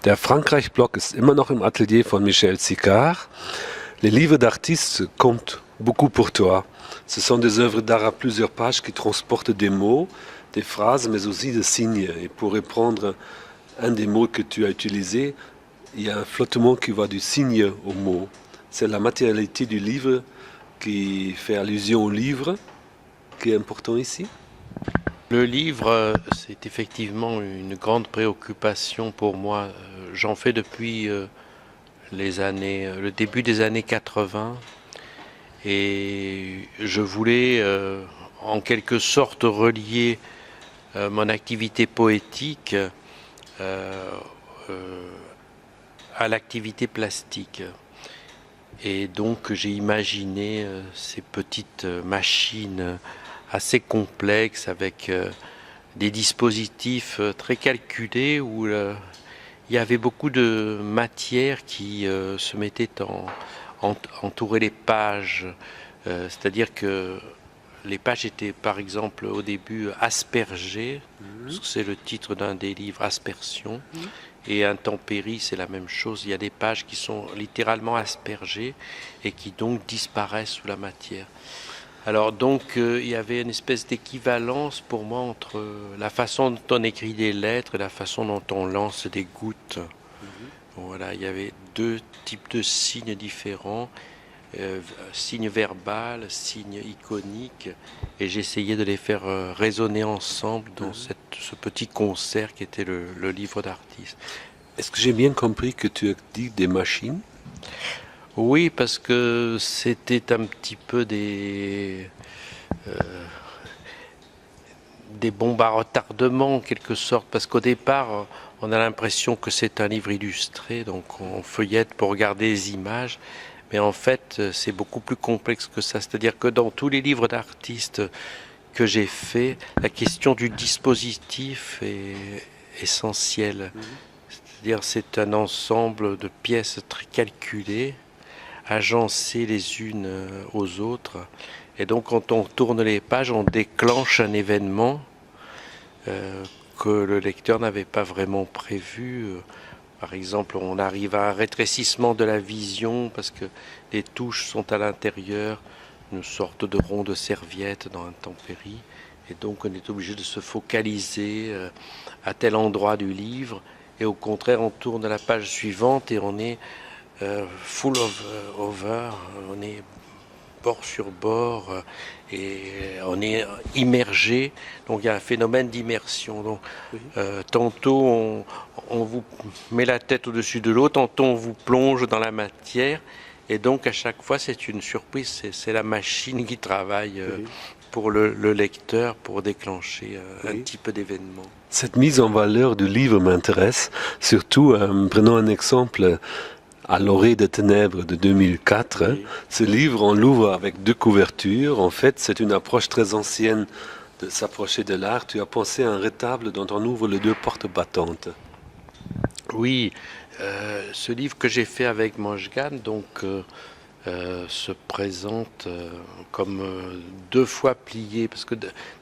Der Frankreich-Block ist immer noch im Atelier von Michel Sicard. Les livres d'artistes comptent beaucoup pour toi. Ce sont des œuvres d'art à plusieurs pages qui transportent des mots, des phrases, mais aussi des signes. Et pour reprendre un des mots que tu as utilisé, il y a un flottement qui va du signe au mot. C'est la matérialité du livre qui fait allusion au livre qui est important ici. Le livre, c'est effectivement une grande préoccupation pour moi. J'en fais depuis le début des années 80 et je voulais en quelque sorte relier mon activité poétique euh, à l'activité plastique. Et donc j'ai imaginé ces petites machines assez complexes avec des dispositifs très calculés où il y avait beaucoup de matière qui se mettait entourer les pages. C'est-à-dire que les pages étaient par exemple au début aspergées, parce que c'est le titre d'un des livres, Aspersion. Et intempérie, c'est la même chose. Il y a des pages qui sont littéralement aspergées et qui donc disparaissent sous la matière. Alors donc il y avait une espèce d'équivalence pour moi entre la façon dont on écrit des lettres et la façon dont on lance des gouttes. Voilà, il y avait deux types de signes différents, signe verbal, signe iconique, et j'essayais de les faire résonner ensemble dans ce petit concert qui était le livre d'artiste. Est-ce que j'ai bien compris que tu as dit des machines? Oui, parce que c'était un petit peu des bombes à retardement en quelque sorte, parce qu'au départ, on a l'impression que c'est un livre illustré, donc on feuillette pour regarder les images, mais en fait, c'est beaucoup plus complexe que ça. C'est-à-dire que dans tous les livres d'artistes que j'ai faits, la question du dispositif est essentielle. C'est-à-dire c'est un ensemble de pièces très calculées, agencées les unes aux autres. Et donc quand on tourne les pages, on déclenche un événement que le lecteur n'avait pas vraiment prévu. Par exemple, on arrive à un rétrécissement de la vision parce que les touches sont à l'intérieur, une sorte de rond de serviette dans intempérie. Et donc on est obligé de se focaliser à tel endroit du livre. Et au contraire, on tourne la page suivante et on est full over, on est bord sur bord et on est immergé. Donc il y a un phénomène d'immersion. Donc tantôt on vous met la tête au-dessus de l'eau, tantôt on vous plonge dans la matière. Et donc à chaque fois c'est une surprise, c'est la machine qui travaille pour le lecteur pour déclencher un type d'événement. Cette mise en valeur du livre m'intéresse, surtout prenons un exemple à l'orée des ténèbres de 2004. Oui. Ce livre, on l'ouvre avec deux couvertures. En fait, c'est une approche très ancienne de s'approcher de l'art. Tu as pensé à un retable dont on ouvre les deux portes battantes. Oui, ce livre que j'ai fait avec Mojgan, donc se présente comme deux fois plié, parce que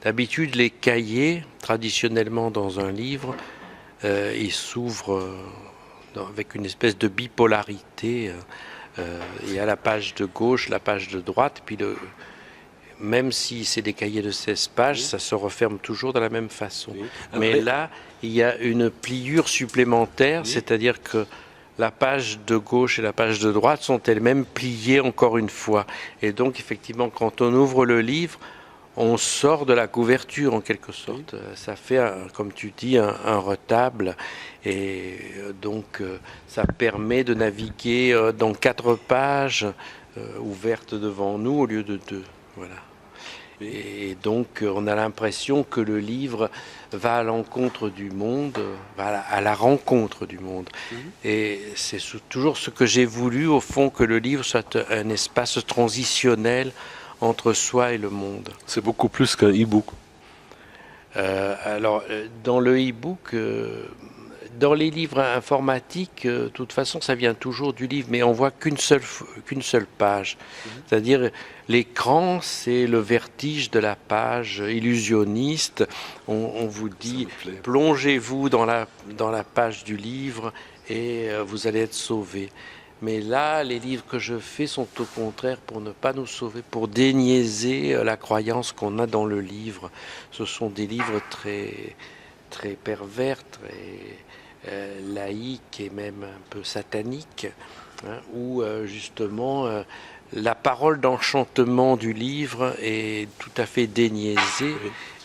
d'habitude les cahiers, traditionnellement dans un livre, ils s'ouvrent avec une espèce de bipolarité. Il y a la page de gauche, la page de droite, puis même si c'est des cahiers de 16 pages, ça se referme toujours de la même façon. Mais là, il y a une pliure supplémentaire, c'est-à-dire que la page de gauche et la page de droite sont elles-mêmes pliées encore une fois. Et donc, effectivement, quand on ouvre le livre, on sort de la couverture en quelque sorte. Ça fait, comme tu dis, un retable. Et donc, ça permet de naviguer dans 4 pages ouvertes devant nous au lieu de 2. Voilà. Et donc, on a l'impression que le livre va à l'encontre du monde, va à la rencontre du monde. Et c'est toujours ce que j'ai voulu, au fond, que le livre soit un espace transitionnel entre soi et le monde. C'est beaucoup plus qu'un e-book. Alors, dans le e-book, dans les livres informatiques, de toute façon, ça vient toujours du livre, mais on voit qu'une seule page. C'est-à-dire, l'écran, c'est le vertige de la page illusionniste. On vous dit, plongez-vous dans la page du livre et vous allez être sauvés. Mais là, les livres que je fais sont au contraire pour ne pas nous sauver, pour déniaiser la croyance qu'on a dans le livre. Ce sont des livres très, très pervers, très laïques et même un peu sataniques, hein, où justement la parole d'enchantement du livre est tout à fait déniaisée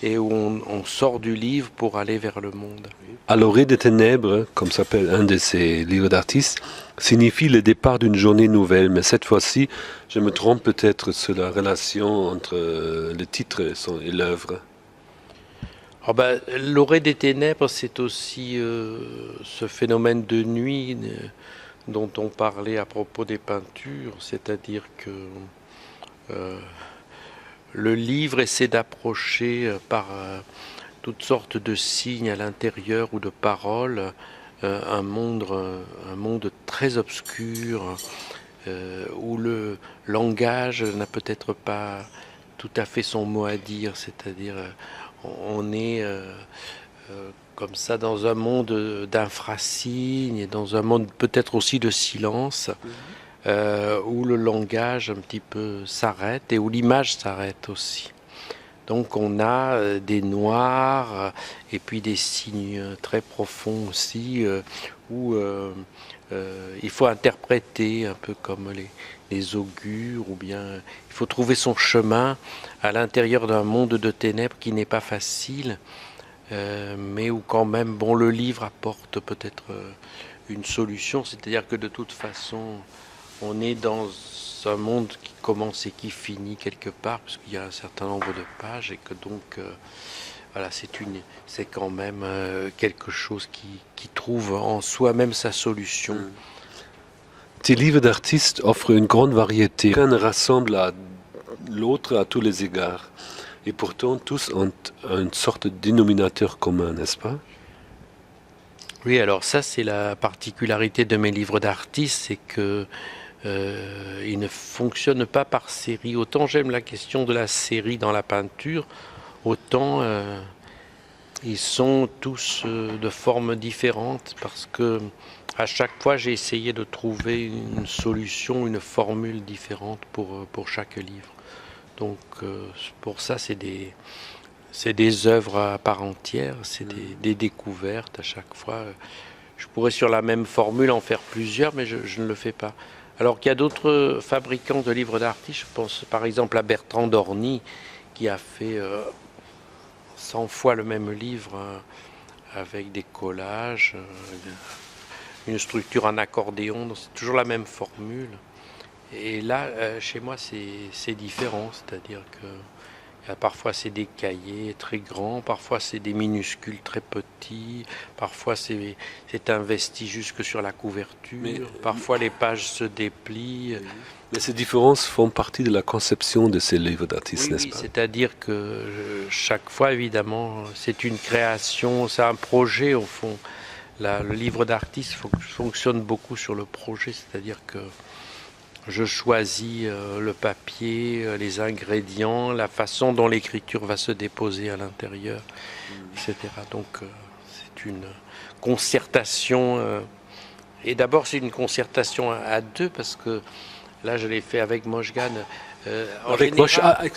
et où on sort du livre pour aller vers le monde. À l'orée des ténèbres, comme s'appelle un de ces livres d'artistes, signifie le départ d'une journée nouvelle. Mais cette fois-ci, je me trompe peut-être sur la relation entre le titre et l'œuvre. Oh ben, l'orée des ténèbres, c'est aussi ce phénomène de nuit dont on parlait à propos des peintures, c'est-à-dire que le livre essaie d'approcher par toutes sortes de signes à l'intérieur ou de paroles un monde très obscur où le langage n'a peut-être pas tout à fait son mot à dire, c'est-à-dire on est comme ça dans un monde d'infrasignes et dans un monde peut-être aussi de silence où le langage un petit peu s'arrête et où l'image s'arrête aussi. Donc on a des noirs et puis des signes très profonds aussi où il faut interpréter un peu comme les augures ou bien il faut trouver son chemin à l'intérieur d'un monde de ténèbres qui n'est pas facile mais où quand même bon le livre apporte peut-être une solution, c'est-à-dire que de toute façon on est dans un monde qui commence et qui finit quelque part, parce qu'il y a un certain nombre de pages, et que donc, voilà, c'est quand même quelque chose qui trouve en soi-même sa solution. Tes livres d'artistes offrent une grande variété. Rien ne rassemble à l'autre à tous les égards. Et pourtant, tous ont une sorte de dénominateur commun, n'est-ce pas? Oui, alors ça, c'est la particularité de mes livres d'artistes, c'est que ils ne fonctionnent pas par série. Autant j'aime la question de la série dans la peinture, autant ils sont tous de formes différentes parce que à chaque fois j'ai essayé de trouver une solution, une formule différente pour chaque livre. Donc pour ça c'est des œuvres à part entière, c'est des découvertes à chaque fois. Je pourrais sur la même formule en faire plusieurs, mais je ne le fais pas. Alors qu'il y a d'autres fabricants de livres d'artistes, je pense par exemple à Bertrand Dorny, qui a fait 100 fois le même livre avec des collages, une structure en accordéon, donc c'est toujours la même formule. Et là, chez moi, c'est différent, c'est-à-dire que parfois c'est des cahiers très grands, parfois c'est des minuscules très petits, parfois c'est investi jusque sur la couverture, parfois les pages se déplient. Mais ces différences font partie de la conception de ces livres d'artistes, Oui, n'est-ce pas? c'est-à-dire que chaque fois, évidemment, c'est une création, c'est un projet au fond. Le livre d'artiste fonctionne beaucoup sur le projet, c'est-à-dire que je choisis le papier, les ingrédients, la façon dont l'écriture va se déposer à l'intérieur, etc. Donc c'est une concertation. Et d'abord c'est une concertation à deux parce que là je l'ai fait avec Moshgan.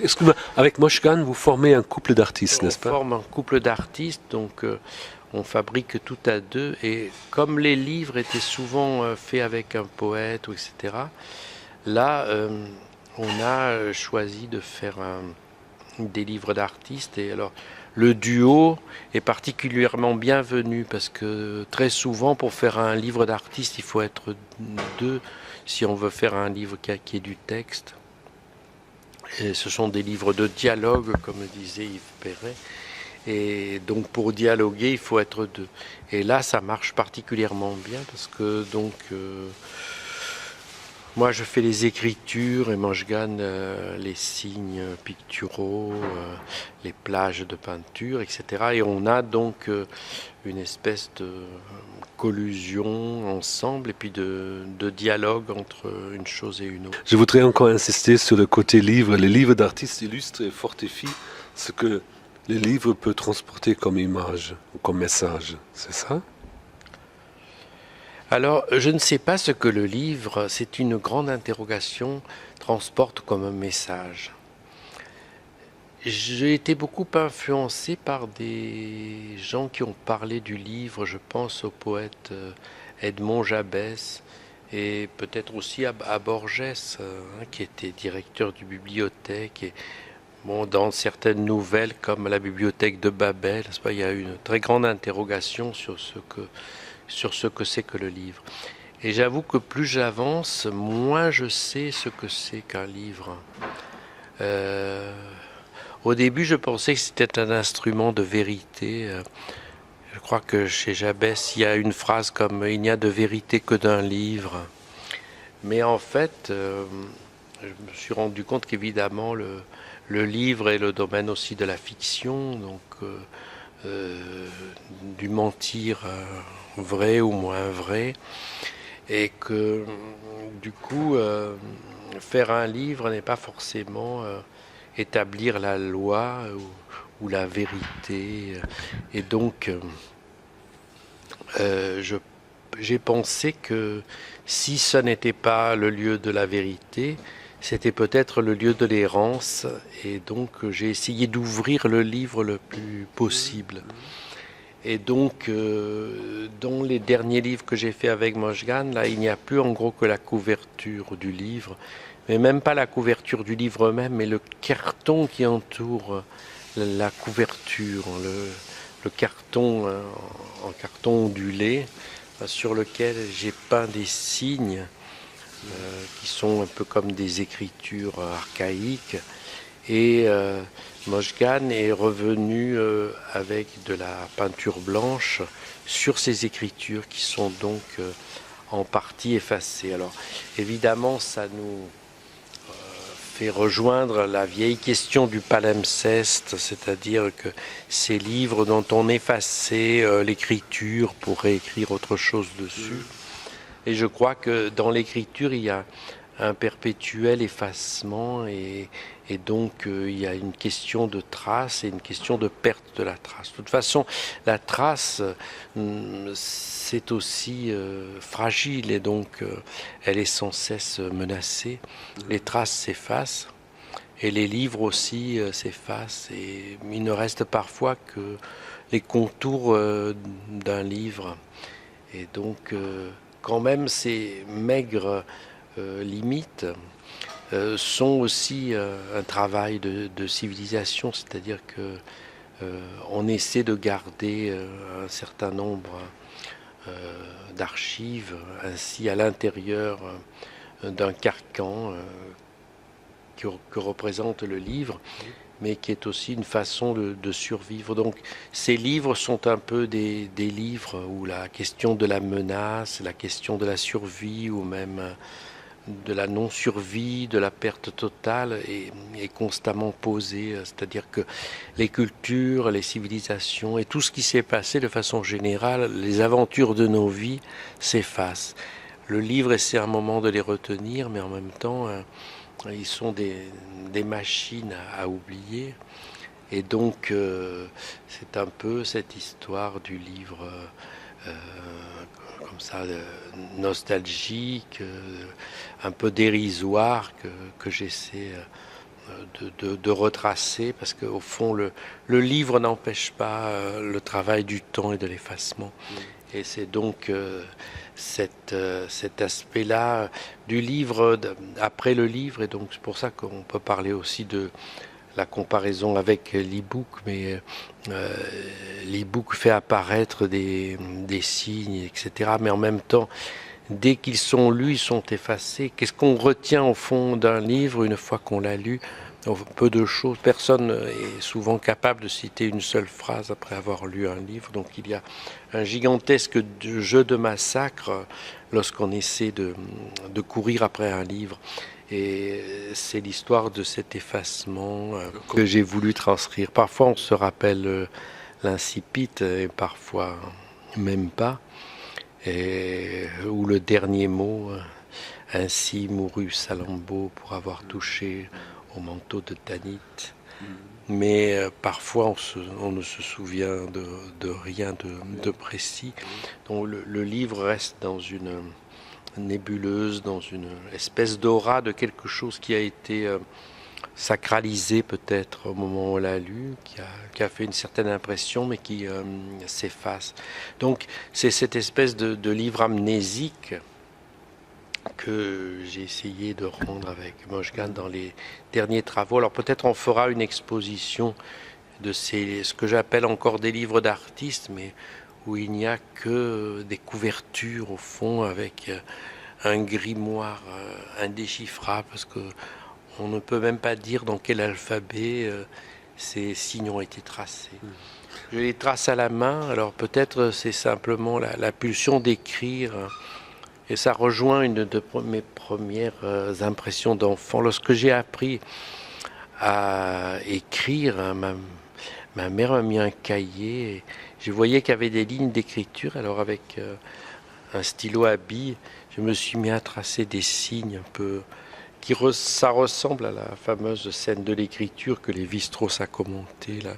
Excuse-moi, avec Moshgan, vous formez un couple d'artistes, n'est-ce pas? On forme un couple d'artistes, donc on fabrique tout à deux. Et comme les livres étaient souvent faits avec un poète, etc., là, on a choisi de faire des livres d'artistes. Et alors, le duo est particulièrement bienvenu parce que très souvent, pour faire un livre d'artiste, il faut être deux si on veut faire un livre qui ait du texte. Et ce sont des livres de dialogue, comme disait Yves Perret. Et donc, pour dialoguer, il faut être deux. Et là, ça marche particulièrement bien parce que donc... moi, je fais les écritures et Moshgan les signes picturaux, les plages de peinture, etc. Et on a donc une espèce de collusion ensemble et puis de dialogue entre une chose et une autre. Je voudrais encore insister sur le côté livre. Les livres d'artistes illustrent et fortifient ce que le livre peut transporter comme image ou comme message. C'est ça? Alors, je ne sais pas ce que le livre, c'est une grande interrogation, transporte comme un message. J'ai été beaucoup influencé par des gens qui ont parlé du livre. Je pense au poète Edmond Jabès et peut-être aussi à Borges, qui était directeur du bibliothèque. Et bon, dans certaines nouvelles, comme la bibliothèque de Babel, n'est-ce pas, il y a une très grande interrogation sur ce que c'est que le livre. Et j'avoue que plus j'avance, moins je sais ce que c'est qu'un livre. Euh, Au début, je pensais que c'était un instrument de vérité. Je crois que chez Jabès, il y a une phrase comme «Il n'y a de vérité que d'un livre». Mais en fait, je me suis rendu compte qu'évidemment, le livre est le domaine aussi de la fiction, donc du mentir vrai ou moins vrai. Et que du coup, faire un livre n'est pas forcément établir la loi ou la vérité. Et donc, j'ai pensé que si ce n'était pas le lieu de la vérité, c'était peut-être le lieu de l'errance. Et donc, j'ai essayé d'ouvrir le livre le plus possible. Et donc, dans les derniers livres que j'ai fait avec Mojgan, là, il n'y a plus en gros que la couverture du livre, mais même pas la couverture du livre même, mais le carton qui entoure la couverture, le carton en carton ondulé, sur lequel j'ai peint des signes qui sont un peu comme des écritures archaïques. Et Mojgan est revenu avec de la peinture blanche sur ces écritures qui sont donc en partie effacées. Alors évidemment, ça nous fait rejoindre la vieille question du palimpseste, c'est-à-dire que ces livres dont on effaçait l'écriture pour réécrire autre chose dessus. Et je crois que dans l'écriture, il y a un perpétuel effacement et donc il y a une question de trace et une question de perte de la trace. De toute façon, la trace, c'est aussi fragile et donc elle est sans cesse menacée. Les traces s'effacent et les livres aussi s'effacent et il ne reste parfois que les contours d'un livre. Et donc quand même ces maigres limites sont aussi un travail de civilisation, c'est-à-dire que on essaie de garder un certain nombre d'archives ainsi à l'intérieur d'un carcan que représente le livre, mais qui est aussi une façon de survivre. Donc ces livres sont un peu des livres où la question de la menace, la question de la survie ou même de la non-survie, de la perte totale est constamment posée. C'est-à-dire que les cultures, les civilisations et tout ce qui s'est passé de façon générale, les aventures de nos vies s'effacent. Le livre essaie un moment de les retenir, mais en même temps, ils sont des machines à oublier. Et donc, c'est un peu cette histoire du livre comme ça, nostalgique, un peu dérisoire que j'essaie de retracer, parce qu'au fond, le livre n'empêche pas le travail du temps et de l'effacement. Et c'est donc cet aspect-là du livre, après le livre, et donc c'est pour ça qu'on peut parler aussi de la comparaison avec l'e-book, mais l'e-book fait apparaître des signes, etc. Mais en même temps, dès qu'ils sont lus, ils sont effacés. Qu'est-ce qu'on retient au fond d'un livre une fois qu'on l'a lu? Peu de choses. Personne est souvent capable de citer une seule phrase après avoir lu un livre. Donc il y a un gigantesque jeu de massacre lorsqu'on essaie de courir après un livre. Et c'est l'histoire de cet effacement que j'ai voulu transcrire. Parfois on se rappelle l'incipit et parfois même pas. Ou le dernier mot, ainsi mourut Salammbô pour avoir touché au manteau de Tanit. Mais parfois on ne se souvient de rien de précis. Donc le livre reste dans une nébuleuse, dans une espèce d'aura de quelque chose qui a été sacralisé peut-être au moment où on l'a lu, qui a fait une certaine impression mais qui s'efface. Donc c'est cette espèce de livre amnésique que j'ai essayé de rendre avec Mojgan dans les derniers travaux. Alors peut-être on fera une exposition de ce que j'appelle encore des livres d'artistes, mais où il n'y a que des couvertures au fond avec un grimoire indéchiffrable, parce que on ne peut même pas dire dans quel alphabet ces signes ont été tracés. Je les trace à la main, alors peut-être c'est simplement la pulsion d'écrire, et ça rejoint une de mes premières impressions d'enfant. Lorsque j'ai appris à écrire, ma mère m'a mis un cahier, et je voyais qu'il y avait des lignes d'écriture, alors avec un stylo à billes, je me suis mis à tracer des signes un peu ça ressemble à la fameuse scène de l'écriture que Lévi-Strauss a commentée là,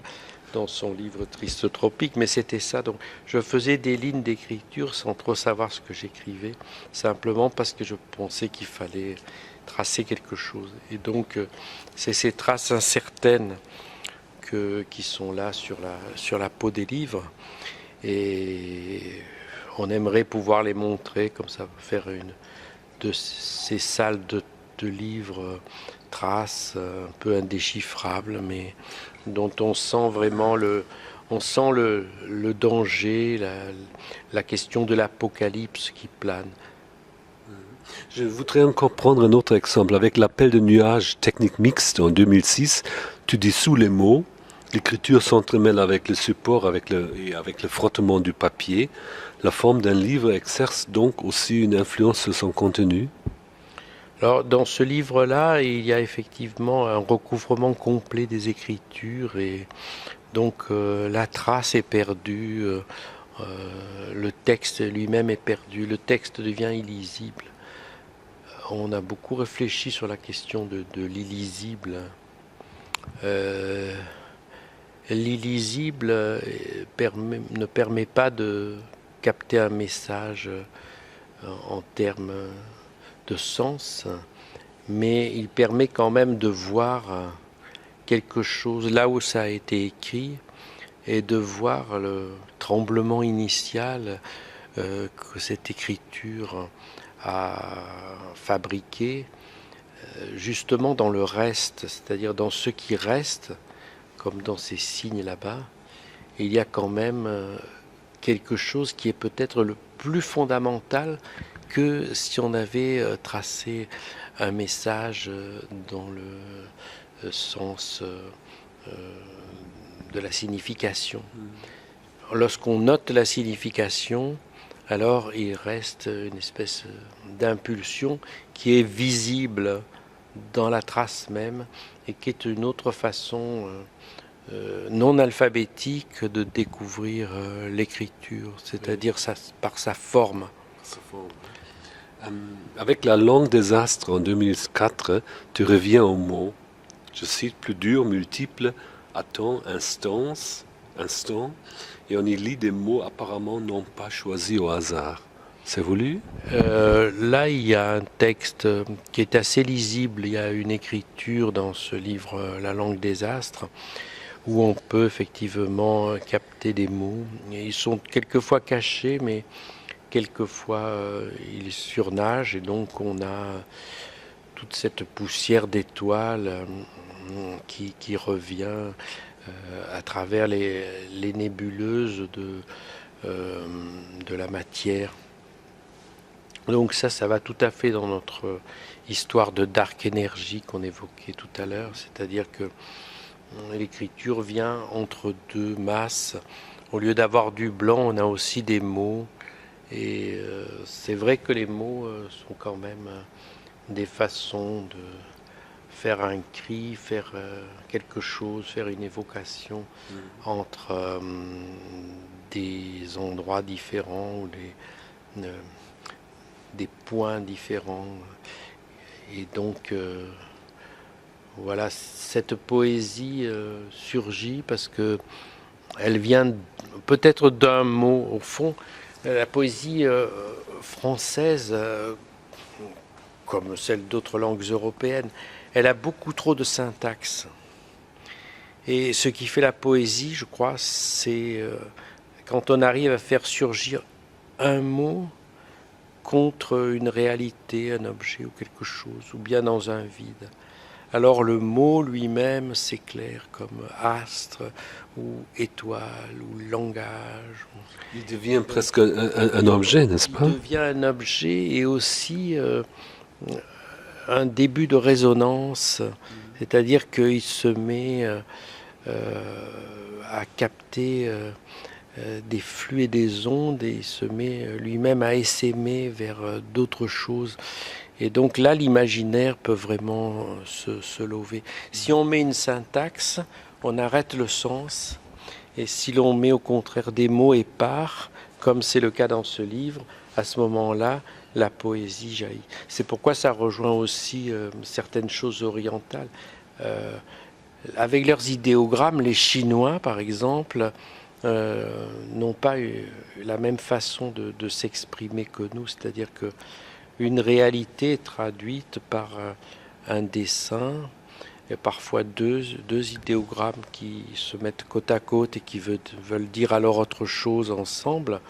dans son livre Triste Tropique, mais c'était ça. Donc je faisais des lignes d'écriture sans trop savoir ce que j'écrivais, simplement parce que je pensais qu'il fallait tracer quelque chose. Et donc c'est ces traces incertaines qui sont là sur la peau des livres, et on aimerait pouvoir les montrer comme ça, faire une de ces salles de livres traces un peu indéchiffrables, mais dont on sent vraiment le danger, la question de l'apocalypse qui plane. Je voudrais encore prendre un autre exemple. Avec l'appel de nuages technique mixte en 2006, tu dissous les mots, l'écriture s'entremêle avec le support et avec le frottement du papier. La forme d'un livre exerce donc aussi une influence sur son contenu. Alors, dans ce livre-là, il y a effectivement un recouvrement complet des écritures, et donc la trace est perdue, le texte lui-même est perdu, le texte devient illisible. On a beaucoup réfléchi sur la question de l'illisible. L'illisible ne permet pas de capter un message en termes de sens, mais il permet quand même de voir quelque chose là où ça a été écrit, et de voir le tremblement initial que cette écriture a fabriqué justement dans le reste, c'est-à-dire dans ce qui reste, comme dans ces signes là-bas. Il y a quand même quelque chose qui est peut-être le plus fondamental que si on avait tracé un message dans le sens de la signification. Lorsqu'on note la signification, alors il reste une espèce d'impulsion qui est visible dans la trace même, et qui est une autre façon non alphabétique de découvrir l'écriture, c'est-à-dire par sa forme. Avec la langue des astres en 2004, tu reviens au mot, je cite, plus dur, multiple, attends, instance, instant, et on y lit des mots apparemment non pas choisis au hasard. C'est voulu? Là, il y a un texte qui est assez lisible, il y a une écriture dans ce livre, La langue des astres, où on peut effectivement capter des mots. Ils sont quelquefois cachés, mais quelquefois ils surnagent, et donc on a toute cette poussière d'étoiles qui revient à travers les nébuleuses de la matière. Donc ça va tout à fait dans notre histoire de dark energy qu'on évoquait tout à l'heure, c'est-à-dire que l'écriture vient entre deux masses. Au lieu d'avoir du blanc, on a aussi des mots. Et c'est vrai que les mots sont quand même des façons de faire un cri, faire quelque chose, faire une évocation entre des endroits différents ou des points différents. Et donc, voilà, cette poésie surgit parce que elle vient peut-être d'un mot. Au fond, la poésie française, comme celle d'autres langues européennes, elle a beaucoup trop de syntaxe. Et ce qui fait la poésie, je crois, c'est quand on arrive à faire surgir un mot contre une réalité, un objet ou quelque chose, ou bien dans un vide. Alors le mot lui-même s'éclaire comme astre ou étoile ou langage. Il devient presque un objet, n'est-ce pas? Il devient un objet et aussi un début de résonance, c'est-à-dire qu'il se met à capter des flux et des ondes et il se met lui-même à essaimer vers d'autres choses. Et donc là, l'imaginaire peut vraiment se lever. Si on met une syntaxe, on arrête le sens. Et si l'on met au contraire des mots épars, comme c'est le cas dans ce livre, à ce moment-là, la poésie jaillit. C'est pourquoi ça rejoint aussi certaines choses orientales. Avec leurs idéogrammes, les Chinois, par exemple, n'ont pas eu la même façon de s'exprimer que nous, c'est-à-dire que une réalité est traduite par un dessin, et parfois deux idéogrammes qui se mettent côte à côte et qui veulent dire alors autre chose ensemble,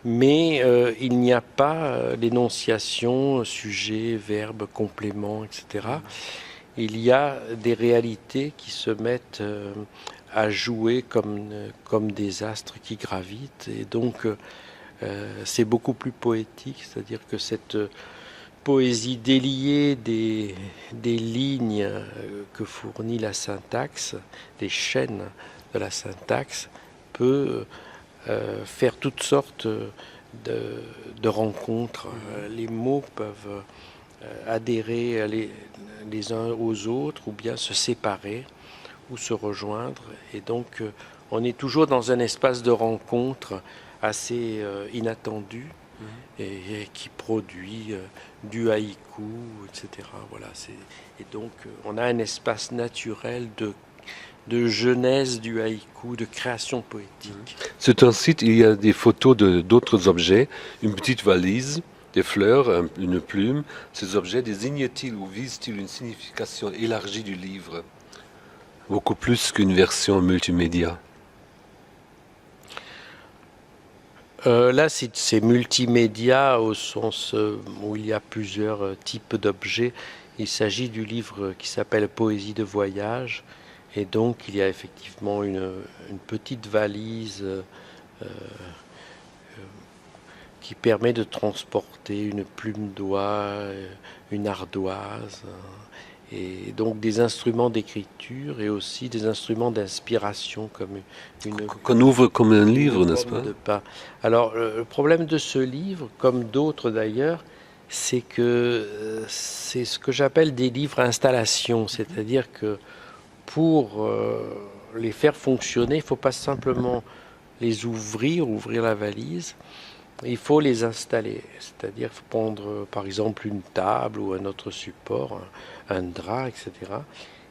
mais il n'y a pas l'énonciation, sujet, verbe, complément, etc. Il y a des réalités qui se mettent à jouer comme des astres qui gravitent, et donc c'est beaucoup plus poétique, c'est-à-dire que cette poésie déliée des lignes que fournit la syntaxe, des chaînes de la syntaxe, peut faire toutes sortes de rencontres. Les mots peuvent adhérer les uns aux autres ou bien se séparer ou se rejoindre, et donc on est toujours dans un espace de rencontre assez inattendu et qui produit du haïku, etc. Voilà, et donc on a un espace naturel de genèse du haïku, de création poétique. Sur un site, il y a des photos d'autres objets, une petite valise, des fleurs, une plume. Ces objets désignent-ils ou visent-ils une signification élargie du livre, beaucoup plus qu'une version multimédia? Là, c'est multimédia au sens où il y a plusieurs types d'objets. Il s'agit du livre qui s'appelle Poésie de voyage. Et donc, il y a effectivement une petite valise qui permet de transporter une plume d'oie, une ardoise, et donc des instruments d'écriture et aussi des instruments d'inspiration comme qu'on ouvre comme un livre, n'est-ce pas? Alors le problème de ce livre, comme d'autres d'ailleurs, c'est que c'est ce que j'appelle des livres installations, c'est-à-dire que pour les faire fonctionner, il ne faut pas simplement les ouvrir la valise. Il faut les installer, c'est-à-dire prendre par exemple une table ou un autre support, un drap, etc.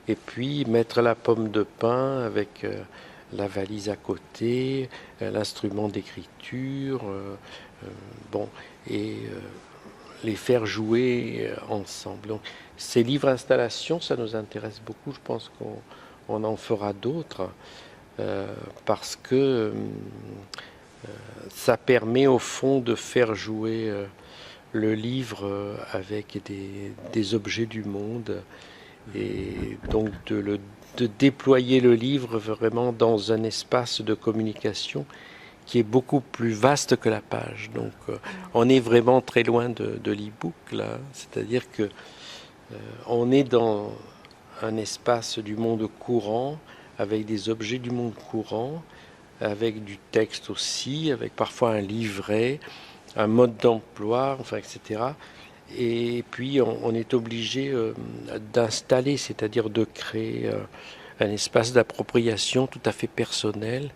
Et puis mettre la pomme de pin avec la valise à côté, l'instrument d'écriture, et les faire jouer ensemble. Donc, ces livres installations, ça nous intéresse beaucoup. Je pense qu'on en fera d'autres parce que ça permet au fond de faire jouer le livre avec des objets du monde et donc de déployer le livre vraiment dans un espace de communication qui est beaucoup plus vaste que la page. Donc on est vraiment très loin de l'e-book là, c'est-à-dire que on est dans un espace du monde courant avec des objets du monde courant, avec du texte aussi, avec parfois un livret, un mode d'emploi, enfin, etc. Et puis on est obligé d'installer, c'est-à-dire de créer un espace d'appropriation tout à fait personnel,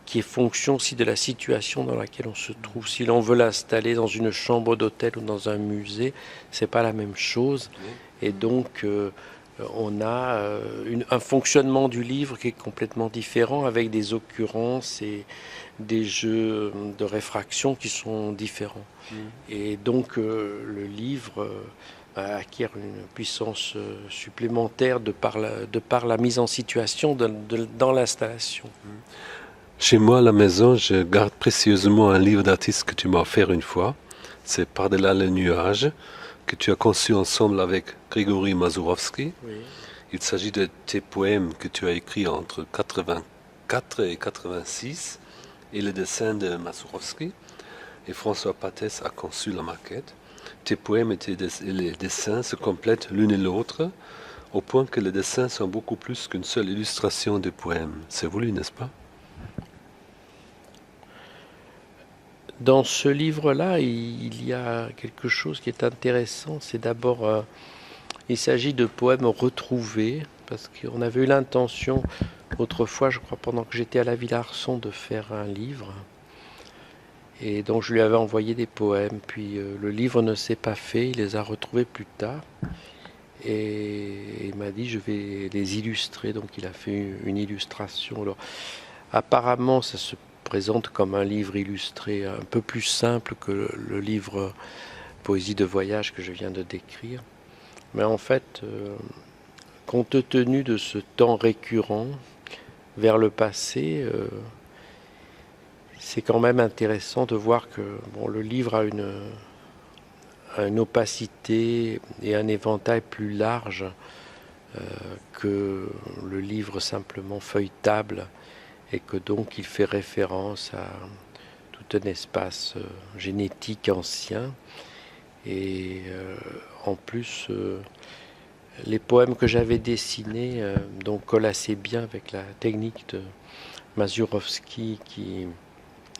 qui est fonction aussi de la situation dans laquelle on se trouve. Si l'on veut l'installer dans une chambre d'hôtel ou dans un musée, c'est pas la même chose. Et donc on a un fonctionnement du livre qui est complètement différent, avec des occurrences et des jeux de réfraction qui sont différents. Et donc le livre acquiert une puissance supplémentaire de par la mise en situation dans l'installation. Chez moi, à la maison, je garde précieusement un livre d'artiste que tu m'as offert une fois. C'est Par-delà les nuages, que tu as conçu ensemble avec Grigory Mazourovski. Oui. Il s'agit de tes poèmes que tu as écrits entre 84 et 86 et le dessin de Mazourovski. Et François Patès a conçu la maquette. Tes poèmes et les dessins se complètent l'une et l'autre, au point que les dessins sont beaucoup plus qu'une seule illustration des poèmes. C'est voulu, n'est-ce pas? Dans ce livre-là, il y a quelque chose qui est intéressant. C'est d'abord, il s'agit de poèmes retrouvés, parce qu'on avait eu l'intention, autrefois, je crois, pendant que j'étais à la Villa Arson, de faire un livre. Et donc je lui avais envoyé des poèmes, puis le livre ne s'est pas fait, il les a retrouvés plus tard. Et il m'a dit, je vais les illustrer, donc il a fait une illustration. Alors, apparemment, ça se présente comme un livre illustré un peu plus simple que le livre Poésie de voyage que je viens de décrire. Mais en fait, compte tenu de ce temps récurrent vers le passé, c'est quand même intéressant de voir que le livre a une opacité et un éventail plus large que le livre simplement feuilletable, et que donc il fait référence à tout un espace génétique ancien. Et en plus, les poèmes que j'avais dessinés donc collent assez bien avec la technique de Mazourovski, qui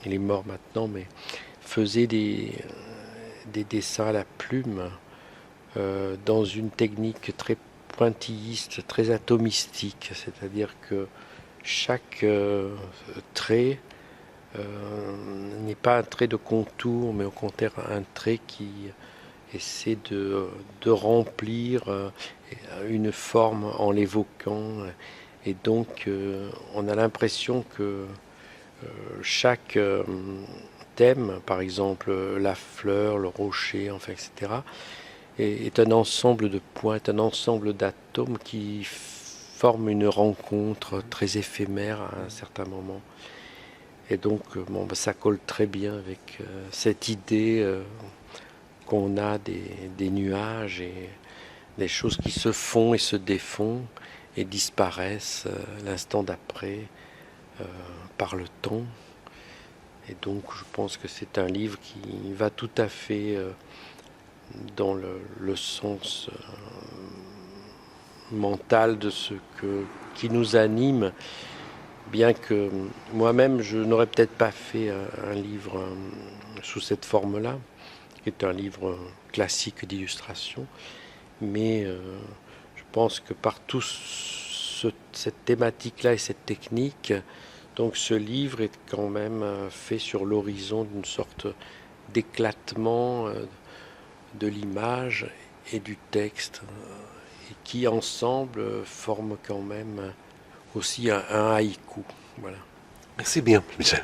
il est mort maintenant, mais faisait des dessins à la plume dans une technique très pointilliste, très atomistique, c'est-à-dire que chaque trait n'est pas un trait de contour, mais au contraire un trait qui essaie de remplir une forme en l'évoquant. Et donc on a l'impression que chaque thème, par exemple la fleur, le rocher, enfin, etc., est un ensemble de points, un ensemble d'atomes qui forment une rencontre très éphémère à un certain moment. Et donc ça colle très bien avec cette idée qu'on a des nuages et des choses qui se font et se défont et disparaissent l'instant d'après par le temps. Et donc je pense que c'est un livre qui va tout à fait dans le sens mental de ce qui nous anime, bien que moi-même je n'aurais peut-être pas fait un livre sous cette forme-là, qui est un livre classique d'illustration, mais je pense que par toute cette thématique-là et cette technique, donc ce livre est quand même fait sur l'horizon d'une sorte d'éclatement de l'image et du texte, et qui ensemble forment quand même aussi un haïku. Voilà. Merci bien, Michel.